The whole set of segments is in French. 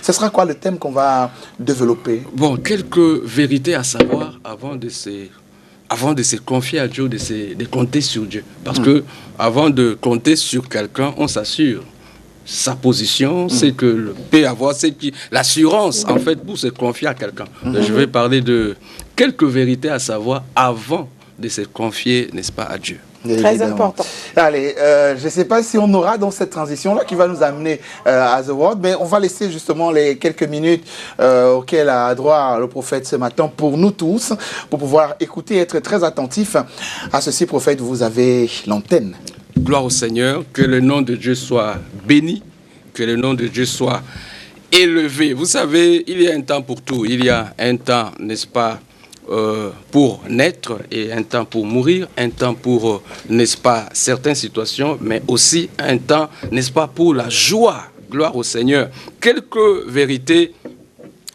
Ce sera quoi le thème qu'on va développer? Bon, quelques vérités à savoir avant de se confier à Dieu, de compter sur Dieu. Parce que avant de compter sur quelqu'un, on s'assure sa position, c'est que le peut avoir, c'est l'assurance en fait pour se confier à quelqu'un. Je vais parler de quelques vérités à savoir avant de se confier, n'est-ce pas, à Dieu. Très important. Allez, je ne sais pas si on aura dans cette transition-là qui va nous amener à The Word, mais on va laisser justement les quelques minutes auxquelles a droit le prophète ce matin pour nous tous, pour pouvoir écouter et être très attentifs à ceci. Prophète, vous avez l'antenne. Gloire au Seigneur, que le nom de Dieu soit béni, que le nom de Dieu soit élevé. Vous savez, il y a un temps pour tout. Il y a un temps, n'est-ce pas, pour naître et un temps pour mourir, un temps pour, n'est-ce pas, certaines situations, mais aussi un temps, n'est-ce pas, pour la joie. Gloire au Seigneur. Quelques vérités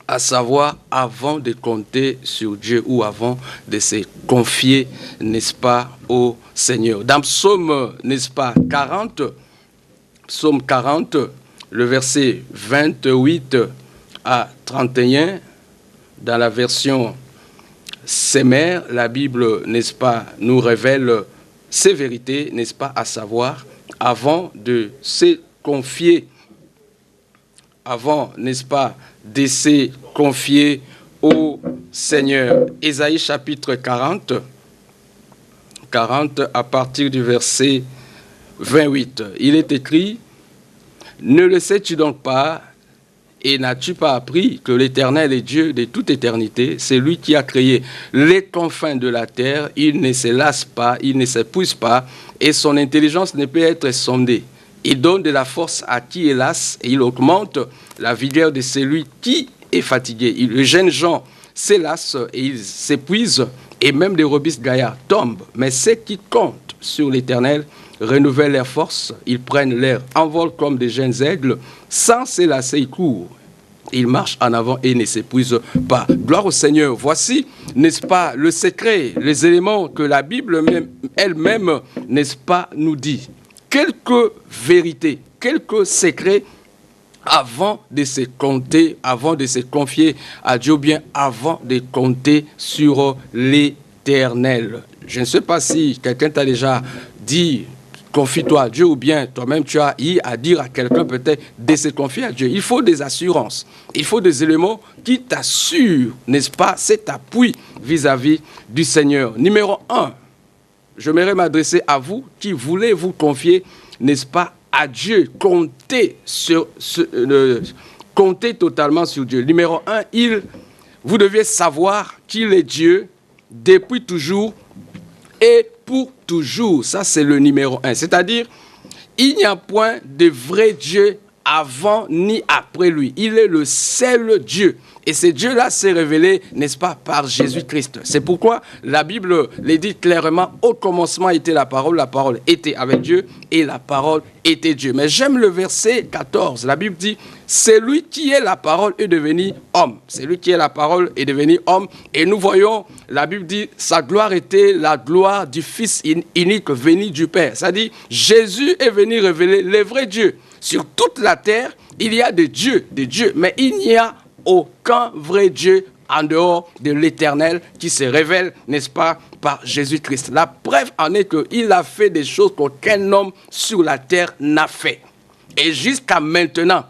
à savoir avant de compter sur Dieu ou avant de se confier, n'est-ce pas, au Seigneur. Dans Psaume, n'est-ce pas, 40, Psaume 40, le verset 28 à 31, dans la version Semer, la Bible, n'est-ce pas, nous révèle ces vérités, n'est-ce pas, à savoir, avant de se confier, avant, n'est-ce pas, de se confier au Seigneur. Ésaïe chapitre 40 à partir du verset 28. Il est écrit: ne le sais-tu donc pas et n'as-tu pas appris que l'Éternel est Dieu de toute éternité? C'est lui qui a créé les confins de la terre. Il ne se lasse pas, il ne s'épuise pas et son intelligence ne peut être sondée. Il donne de la force à qui est las et il augmente la vigueur de celui qui est fatigué. Le jeune Jean s'élasse et il s'épuise et même des rebis gaillards tombent. Mais ceux qui comptent sur l'Éternel renouvellent leurs forces. Ils prennent l'air, envolent comme des jeunes aigles. Sans s'élasser, ils courent. Ils marchent en avant et ne s'épuisent pas. Gloire au Seigneur. Voici, n'est-ce pas, le secret, les éléments que la Bible elle-même, n'est-ce pas, nous dit. Quelques vérités, quelques secrets avant de se compter, avant de se confier à Dieu, bien avant de compter sur l'Éternel. Je ne sais pas si quelqu'un t'a déjà dit confie-toi à Dieu ou bien toi-même tu as eu à dire à quelqu'un peut-être de se confier à Dieu. Il faut des assurances, il faut des éléments qui t'assurent, n'est-ce pas, cet appui vis-à-vis du Seigneur. Numéro 1. J'aimerais m'adresser à vous qui voulez vous confier, n'est-ce pas, à Dieu. Comptez totalement sur Dieu. Numéro 1, vous deviez savoir qu'il est Dieu depuis toujours et pour toujours. Ça, c'est le numéro 1. C'est-à-dire, il n'y a point de vrai Dieu avant ni après lui. Il est le seul Dieu. Et ce Dieu-là s'est révélé, n'est-ce pas, par Jésus-Christ. C'est pourquoi la Bible le dit clairement, au commencement était la parole était avec Dieu et la parole était Dieu. Mais j'aime le verset 14. La Bible dit, c'est lui qui est la parole est devenu homme. C'est lui qui est la parole est devenu homme. Et nous voyons, la Bible dit, sa gloire était la gloire du Fils unique venu du Père. C'est-à-dire, Jésus est venu révéler le vrai Dieu. Sur toute la terre, il y a des dieux, mais il n'y a aucun vrai Dieu en dehors de l'Éternel qui se révèle, n'est-ce pas, par Jésus-Christ. La preuve en est qu'il a fait des choses qu'aucun homme sur la terre n'a fait. Et jusqu'à maintenant,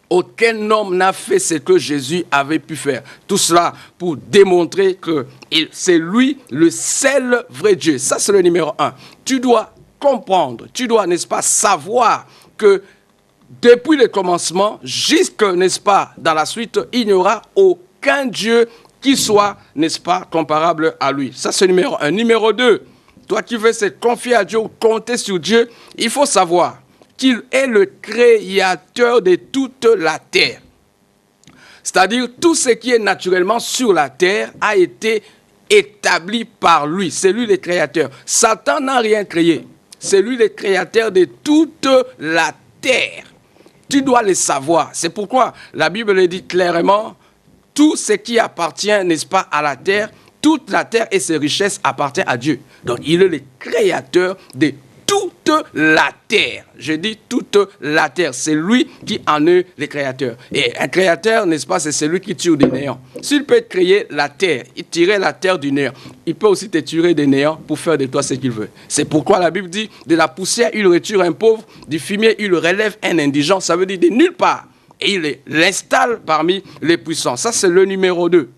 aucun homme n'a fait ce que Jésus avait pu faire. Tout cela pour démontrer que c'est lui le seul vrai Dieu. Ça, c'est le numéro 1. Tu dois comprendre, tu dois, n'est-ce pas, savoir que depuis le commencement, jusque, n'est-ce pas, dans la suite, il n'y aura aucun Dieu qui soit, n'est-ce pas, comparable à lui. Ça, c'est numéro 1. Numéro 2, toi qui veux se confier à Dieu ou compter sur Dieu, il faut savoir qu'il est le créateur de toute la terre. C'est-à-dire, tout ce qui est naturellement sur la terre a été établi par lui. C'est lui le créateur. Satan n'a rien créé. C'est lui le créateur de toute la terre. Tu dois le savoir. C'est pourquoi la Bible le dit clairement, tout ce qui appartient, n'est-ce pas, à la terre, toute la terre et ses richesses appartiennent à Dieu. Donc, il est le créateur de toute toute la terre. Je dis toute la terre. C'est lui qui en est le créateur. Et un créateur, n'est-ce pas, c'est celui qui tire du néant. S'il peut créer la terre, il tirait la terre du néant. Il peut aussi te tirer des néants pour faire de toi ce qu'il veut. C'est pourquoi la Bible dit, de la poussière, il retire un pauvre, du fumier, il relève un indigent. Ça veut dire de nulle part. Et il l'installe parmi les puissants. Ça, c'est le numéro 2.